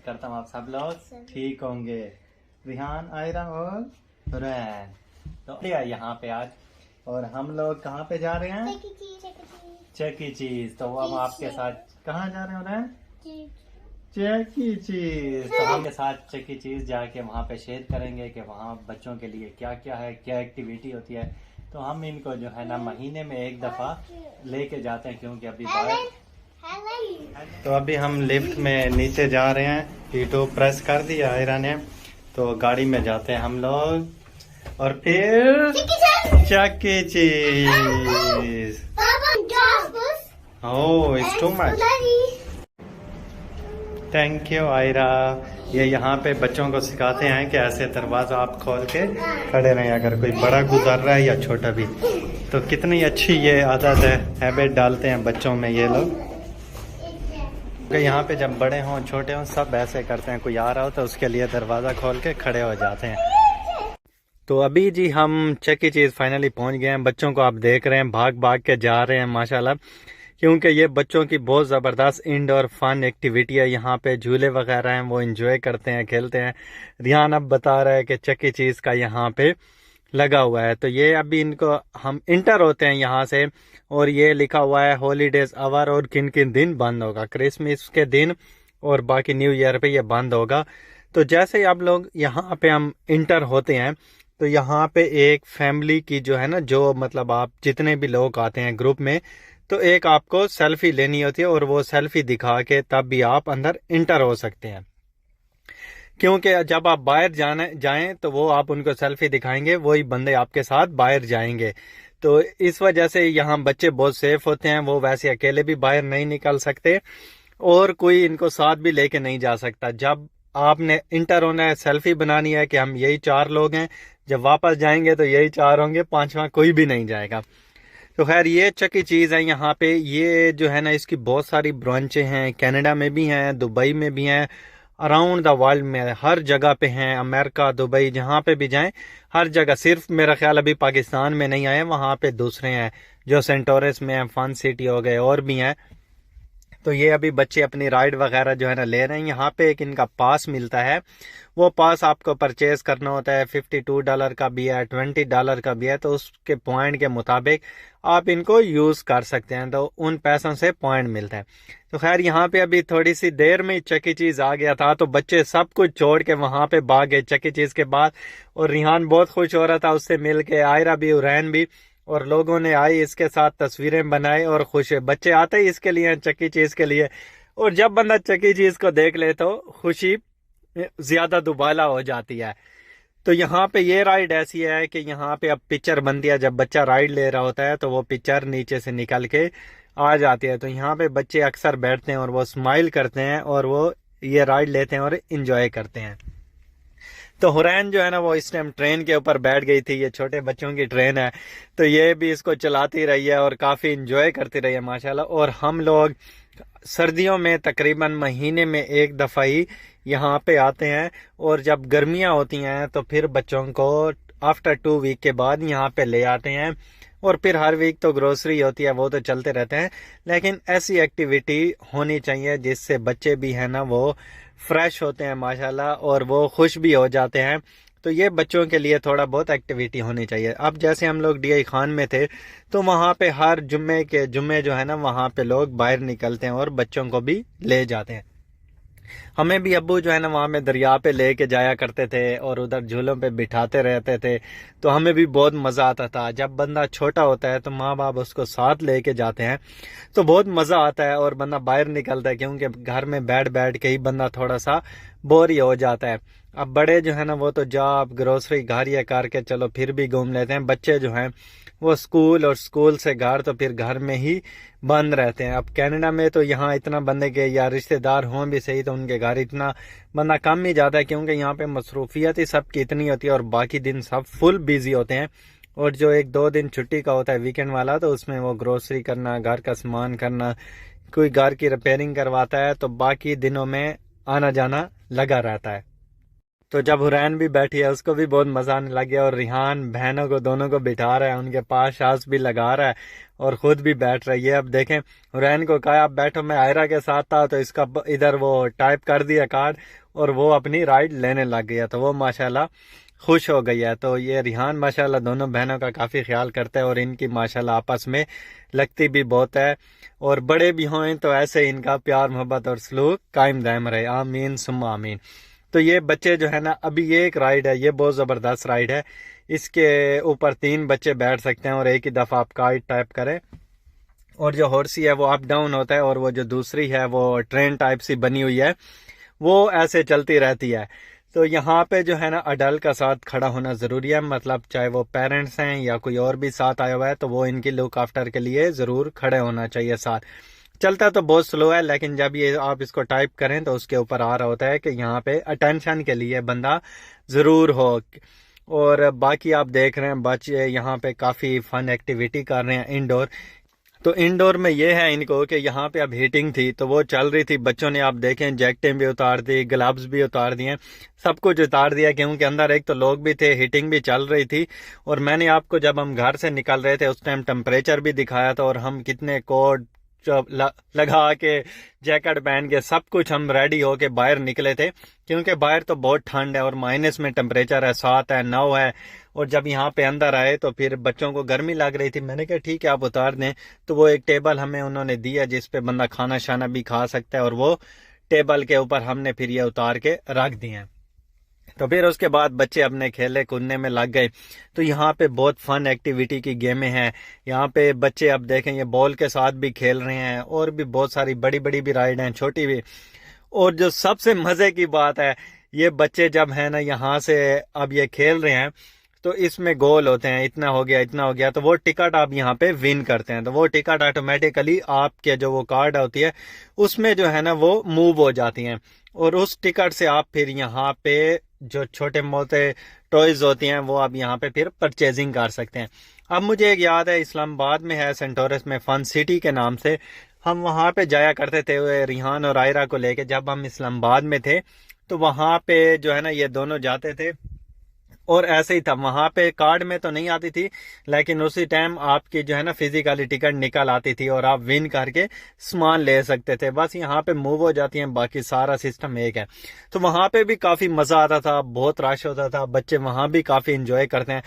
करता हूँ आप सब लोग ठीक होंगे। रिहान, आयरा और हुरैन तो यहाँ पे आज, और हम लोग कहाँ पे जा रहे हैं? चेकी चीज। तो अब आपके साथ कहाँ जा रहे हैं हुरैन? चेकी चीज। तो हम के साथ चेकी चीज जाके वहाँ पे शेयर करेंगे कि वहाँ बच्चों के लिए क्या क्या है, क्या एक्टिविटी होती है। तो हम इनको जो है ना महीने में एक दफा लेके जाते हैं, क्योंकि अभी बाहर। तो अभी हम लिफ्ट में नीचे जा रहे हैं, हीटो प्रेस कर दिया आयरा ने, तो गाड़ी में जाते हैं हम लोग और फिर चेकी चीज। Oh it's too much. Thank you Aira. ये यहाँ पे बच्चों को सिखाते हैं कि ऐसे दरवाजा आप खोल के खड़े रहें, अगर कोई बड़ा गुजर रहा है या छोटा भी। तो कितनी अच्छी ये आदत है, हैबिट डालते हैं बच्चों में ये लोग। यहाँ पे जब बड़े हों छोटे हों सब ऐसे करते हैं, कोई आ रहा हो तो उसके लिए दरवाज़ा खोल के खड़े हो जाते हैं। तो अभी जी हम चेकी चीज़ फाइनली पहुँच गए हैं। बच्चों को आप देख रहे हैं भाग भाग के जा रहे हैं माशाल्लाह, क्योंकि ये बच्चों की बहुत ज़बरदस्त इंडोर फन एक्टिविटी है। यहाँ पे झूले वगैरह हैं, वो एंजॉय करते हैं, खेलते हैं। रिहान अब बता रहा है कि चेकी चीज़ का यहाँ पे लगा हुआ है। तो ये अभी इनको हम इंटर होते हैं यहाँ से, और ये लिखा हुआ है हॉलीडेज आवर और किन किन दिन बंद होगा। क्रिसमस के दिन और बाकी न्यू ईयर पे ये बंद होगा। तो जैसे ही आप लोग यहाँ पे हम इंटर होते हैं तो यहाँ पे एक फैमिली की जो है ना, जो मतलब आप जितने भी लोग आते हैं ग्रुप में, तो एक आपको सेल्फी लेनी होती है और वो सेल्फी दिखा के तब भी आप अंदर इंटर हो सकते हैं। क्योंकि जब आप बाहर जाएं तो वो आप उनको सेल्फी दिखाएंगे, वही बंदे आपके साथ बाहर जाएंगे। तो इस वजह से यहाँ बच्चे बहुत सेफ होते हैं, वो वैसे अकेले भी बाहर नहीं निकल सकते और कोई इनको साथ भी लेके नहीं जा सकता। जब आपने इंटर होना है, सेल्फी बनानी है कि हम यही 4 लोग हैं, जब वापस जाएंगे तो यही 4 होंगे, 5वां कोई भी नहीं जाएगा। तो खैर ये चेकी चीज़ है यहाँ पे। ये जो है ना इसकी बहुत सारी ब्रांचें हैं, कनाडा में भी हैं, दुबई में भी हैं, अराउंड द वर्ल्ड में हर जगह पे हैं। अमेरिका, दुबई, जहाँ पे भी जाएं हर जगह। सिर्फ मेरा ख्याल अभी पाकिस्तान में नहीं आए, वहाँ पे दूसरे हैं जो सेंटोरस में हैं, फन सिटी हो गए और भी हैं। तो ये अभी बच्चे अपनी राइड वगैरह जो है ना ले रहे हैं। यहाँ पे एक इनका पास मिलता है, वो पास आपको परचेज करना होता है। $52 का भी है, $20 का भी है। तो उसके पॉइंट के मुताबिक आप इनको यूज़ कर सकते हैं, तो उन पैसों से पॉइंट मिलते हैं। तो खैर यहाँ पे अभी थोड़ी सी देर में चेकी चीज़ आ गया था, तो बच्चे सब कुछ छोड़ के वहाँ पे भाग गए चेकी चीज़ के बाद। और रिहान बहुत खुश हो रहा था उससे मिल के, आयरा भी, हुरैन भी, और लोगों ने आई इसके साथ तस्वीरें बनाई और खुश है। बच्चे आते ही इसके लिए, चेकी चीज़ के लिए, और जब बंदा चेकी चीज़ को देख ले तो खुशी ज़्यादा दुबाला हो जाती है। तो यहाँ पे ये राइड ऐसी है कि यहाँ पे अब पिक्चर बनती है। जब बच्चा राइड ले रहा होता है तो वो पिक्चर नीचे से निकल के आ जाती है। तो यहाँ पे बच्चे अक्सर बैठते हैं और वो स्माइल करते हैं और वो ये राइड लेते हैं और इंजॉय करते हैं। तो हुरैन जो है ना वो इस टाइम ट्रेन के ऊपर बैठ गई थी, ये छोटे बच्चों की ट्रेन है, तो ये भी इसको चलाती रही है और काफ़ी इंजॉय करती रही है माशाल्लाह। और हम लोग सर्दियों में तकरीबन महीने में एक दफ़ा ही यहाँ पे आते हैं, और जब गर्मियाँ होती हैं तो फिर बच्चों को आफ्टर 2 वीक के बाद यहाँ पे ले आते हैं। और फिर हर वीक तो ग्रोसरी होती है, वो तो चलते रहते हैं, लेकिन ऐसी एक्टिविटी होनी चाहिए जिससे बच्चे भी हैं ना वो फ्रेश होते हैं माशाल्लाह, और वो खुश भी हो जाते हैं। तो ये बच्चों के लिए थोड़ा बहुत एक्टिविटी होनी चाहिए। अब जैसे हम लोग DI खान में थे तो वहाँ पे हर जुम्मे जो है ना वहाँ पे लोग बाहर निकलते हैं और बच्चों को भी ले जाते हैं। हमें भी अब्बू जो है ना वहाँ में दरिया पे लेके जाया करते थे और उधर झूलों पे बिठाते रहते थे, तो हमें भी बहुत मज़ा आता था। जब बंदा छोटा होता है तो माँ बाप उसको साथ लेके जाते हैं तो बहुत मज़ा आता है और बंदा बाहर निकलता है, क्योंकि घर में बैठ बैठ के ही बंदा थोड़ा सा बोर ही हो जाता है। अब बड़े जो है ना वो तो जॉब ग्रोसरी घर या करके चलो फिर भी घूम लेते हैं। बच्चे जो हैं वो स्कूल और स्कूल से घर, तो फिर घर में ही बंद रहते हैं। अब कनाडा में तो यहाँ इतना बंदे के या रिश्तेदार हों भी सही तो उनके घर इतना बंदा कम ही जाता है, क्योंकि यहाँ पे मसरूफियत ही सबकी इतनी होती है और बाकी दिन सब फुल बिजी होते हैं। और जो 1-2 दिन छुट्टी का होता है वीकेंड वाला, तो उसमें वो ग्रोसरी करना, घर का सामान करना, कोई घर की रिपेयरिंग करवाता है, तो बाकी दिनों में आना जाना लगा रहता है। तो जब हुरैन भी बैठी है उसको भी बहुत मज़ा आने लग गया, और रिहान बहनों को दोनों को बिठा रहा है, उनके पास शास भी लगा रहा है और ख़ुद भी बैठ रही है। अब देखें, हुरैन को कहा आप बैठो, मैं आयरा के साथ था तो इसका इधर वो टाइप कर दिया कार्ड और वो अपनी राइड लेने लग गया, तो वो माशाल्लाह खुश हो गई है। तो ये रिहान माशाल्लाह दोनों बहनों का काफ़ी ख्याल करता है और इनकी माशाल्लाह आपस में लगती भी बहुत है, और बड़े भी हों तो ऐसे इनका प्यार मोहब्बत और सलूक कायम दायम रहे, आमीन सुम्मा आमीन। तो ये बच्चे जो है ना, अभी ये एक राइड है, ये बहुत ज़बरदस्त राइड है, इसके ऊपर 3 बच्चे बैठ सकते हैं और एक ही दफ़ा आप कार्ड टाइप करें, और जो हॉर्सी है वो अप डाउन होता है, और वो जो दूसरी है वो ट्रेन टाइप सी बनी हुई है, वो ऐसे चलती रहती है। तो यहाँ पे जो है ना अडल्ट का साथ खड़ा होना ज़रूरी है, मतलब चाहे वो पेरेंट्स हैं या कोई और भी साथ आया हुआ है तो वो इनकी लुक आफ्टर के लिए ज़रूर खड़े होना चाहिए साथ। चलता तो बहुत स्लो है, लेकिन जब ये आप इसको टाइप करें तो उसके ऊपर आ रहा होता है कि यहाँ पे अटेंशन के लिए बंदा ज़रूर हो। और बाकी आप देख रहे हैं बच्चे यहाँ पे काफ़ी फ़न एक्टिविटी कर रहे हैं इंडोर। तो इंडोर में ये है इनको कि यहाँ पे अब हीटिंग थी तो वो चल रही थी, बच्चों ने आप देखें जैकेटें भी उतार दी, ग्लव्स भी उतार दिए, सब कुछ उतार दिया, क्योंकि अंदर एक तो लोग भी थे, हीटिंग भी चल रही थी। और मैंने आपको जब हम घर से निकल रहे थे उस टाइम टेम्परेचर भी दिखाया था, और हम कितने कोट लगा के जैकेट पहन के सब कुछ हम रेडी होके बाहर निकले थे, क्योंकि बाहर तो बहुत ठंड है और माइनस में टेम्परेचर है, 7 है, 9 है। और जब यहाँ पे अंदर आए तो फिर बच्चों को गर्मी लग रही थी, मैंने कहा ठीक है आप उतार दें। तो वो एक टेबल हमें उन्होंने दिया जिस पे बंदा खाना शाना भी खा सकता है, और वो टेबल के ऊपर हमने फिर ये उतार के रख दिए हैं। तो फिर उसके बाद बच्चे अपने खेले कूदने में लग गए। तो यहाँ पे बहुत फन एक्टिविटी की गेमें हैं, यहाँ पे बच्चे अब देखें ये बॉल के साथ भी खेल रहे हैं, और भी बहुत सारी बड़ी बड़ी भी राइड हैं, छोटी भी। और जो सबसे मज़े की बात है, ये बच्चे जब है ना यहाँ से अब ये खेल रहे हैं तो इसमें गोल होते हैं, इतना हो गया इतना हो गया, तो वो टिकट आप यहाँ पे विन करते हैं, तो वो टिकट ऑटोमेटिकली आपके जो वो कार्ड होती है उसमें जो है ना वो मूव हो जाती हैं, और उस टिकट से आप फिर यहाँ पे जो छोटे मोटे टॉयज होती हैं वो आप यहाँ पे फिर परचेजिंग कर सकते हैं। अब मुझे एक याद है, इस्लामाबाद में है सेंटोरस में फन सिटी के नाम से, हम वहाँ पे जाया करते थे रिहान और आयरा को लेके। जब हम इस्लामाबाद में थे तो वहाँ पे जो है ना ये दोनों जाते थे, और ऐसे ही था, वहाँ पे कार्ड में तो नहीं आती थी, लेकिन उसी टाइम आपकी जो है ना फिजिकली टिकट निकल आती थी और आप विन करके सामान ले सकते थे। बस यहाँ पे मूव हो जाती हैं, बाकी सारा सिस्टम एक है। तो वहाँ पे भी काफ़ी मज़ा आता था, बहुत रश होता था, बच्चे वहाँ भी काफ़ी इंजॉय करते हैं।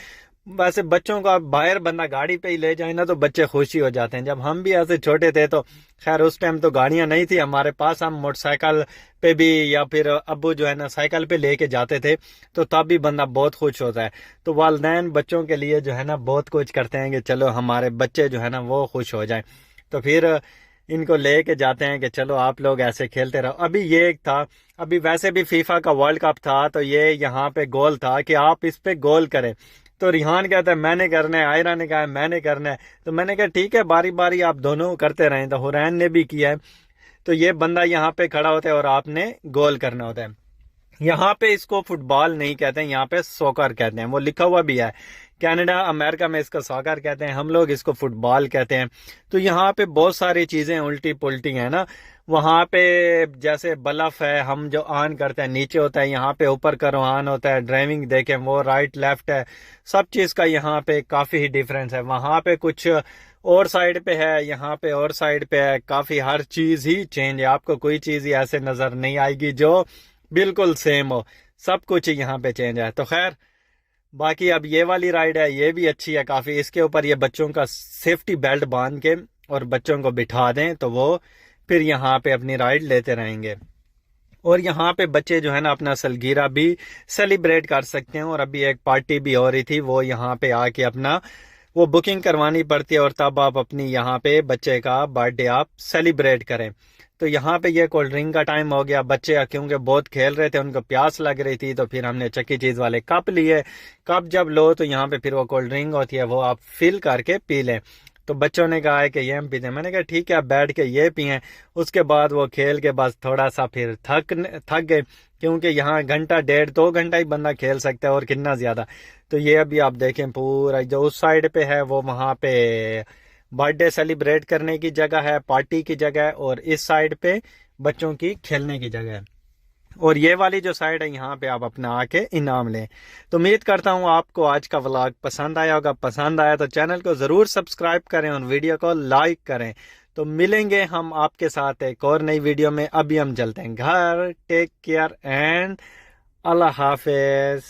वैसे बच्चों को बाहर बंदा गाड़ी पे ही ले जाए ना तो बच्चे खुशी हो जाते हैं। जब हम भी ऐसे छोटे थे तो खैर उस टाइम तो गाड़ियां नहीं थी हमारे पास, हम मोटरसाइकिल पे भी या फिर अब्बू जो है ना साइकिल पे लेके जाते थे, तो तब भी बंदा बहुत खुश होता है। तो वालिदैन बच्चों के लिए जो है ना बहुत कुछ करते हैं कि चलो हमारे बच्चे जो है ना वो खुश हो जाए, तो फिर इनको लेके जाते हैं कि चलो आप लोग ऐसे खेलते रहो। अभी ये एक था, अभी वैसे भी फीफा का वर्ल्ड कप था तो ये यहाँ पे गोल था कि आप इस पे गोल करें। तो रिहान कहता है मैंने करना है, आयरा ने कहा है मैंने करना है, तो मैंने कहा ठीक है बारी बारी आप दोनों करते रहें। तो हुरैन ने भी किया है। तो ये बंदा यहाँ पे खड़ा होता है और आपने गोल करना होता है। यहाँ पे इसको फुटबॉल नहीं कहते हैं, यहाँ पे सॉकर कहते हैं, वो लिखा हुआ भी है। कनाडा अमेरिका में इसको सॉकर कहते हैं, हम लोग इसको फुटबॉल कहते हैं। तो यहाँ पे बहुत सारी चीज़ें उल्टी पुल्टी हैं ना। वहाँ पे जैसे बल्ब है, हम जो ऑन करते हैं नीचे होता है, यहाँ पे ऊपर करो ऑन होता है। ड्राइविंग देखें वो राइट लेफ्ट है, सब चीज़ का यहाँ पे काफ़ी ही डिफरेंस है। वहाँ पे कुछ और साइड पे है, यहाँ पे और साइड पे है, काफ़ी हर चीज़ ही चेंज है। आपको कोई चीज़ ही ऐसे नज़र नहीं आएगी जो बिल्कुल सेम हो, सब कुछ यहाँ पे चेंज है। तो खैर बाकी अब ये वाली राइड है, ये भी अच्छी है काफ़ी। इसके ऊपर ये बच्चों का सेफ्टी बेल्ट बांध के और बच्चों को बिठा दें तो वो फिर यहाँ पे अपनी राइड लेते रहेंगे। और यहाँ पे बच्चे जो है ना अपना सालगिरह भी सेलिब्रेट कर सकते हैं। और अभी एक पार्टी भी हो रही थी, वो यहाँ पे आके अपना वो बुकिंग करवानी पड़ती है और तब आप अपनी यहाँ पे बच्चे का बर्थडे आप सेलिब्रेट करें। तो यहाँ पे ये कोल्ड ड्रिंक का टाइम हो गया। बच्चे क्योंकि बहुत खेल रहे थे, उनको प्यास लग रही थी, तो फिर हमने चक्की चीज़ वाले कप लिए। कप जब लो तो यहाँ पे फिर वो कोल्ड ड्रिंक होती है वो आप फिल करके पी लें। तो बच्चों ने कहा है कि ये हम पीते हैं, मैंने कहा ठीक है आप बैठ के ये पिएं। उसके बाद वो खेल के बस थोड़ा सा फिर थक गए, क्योंकि यहाँ घंटा 1.5-2 घंटा ही बंदा खेल सकता है और कितना ज़्यादा। तो ये अभी आप देखें पूरा जो उस साइड पे है वो वहाँ पे बर्थडे सेलिब्रेट करने की जगह है, पार्टी की जगह है, और इस साइड पे बच्चों की खेलने की जगह है। और ये वाली जो साइड है यहाँ पे आप अपना आके इनाम लें। तो उम्मीद करता हूँ आपको आज का व्लॉग पसंद आया होगा। पसंद आया तो चैनल को ज़रूर सब्सक्राइब करें और वीडियो को लाइक करें। तो मिलेंगे हम आपके साथ एक और नई वीडियो में। अभी हम चलते हैं घर। टेक केयर एंड अल्लाह हाफिज।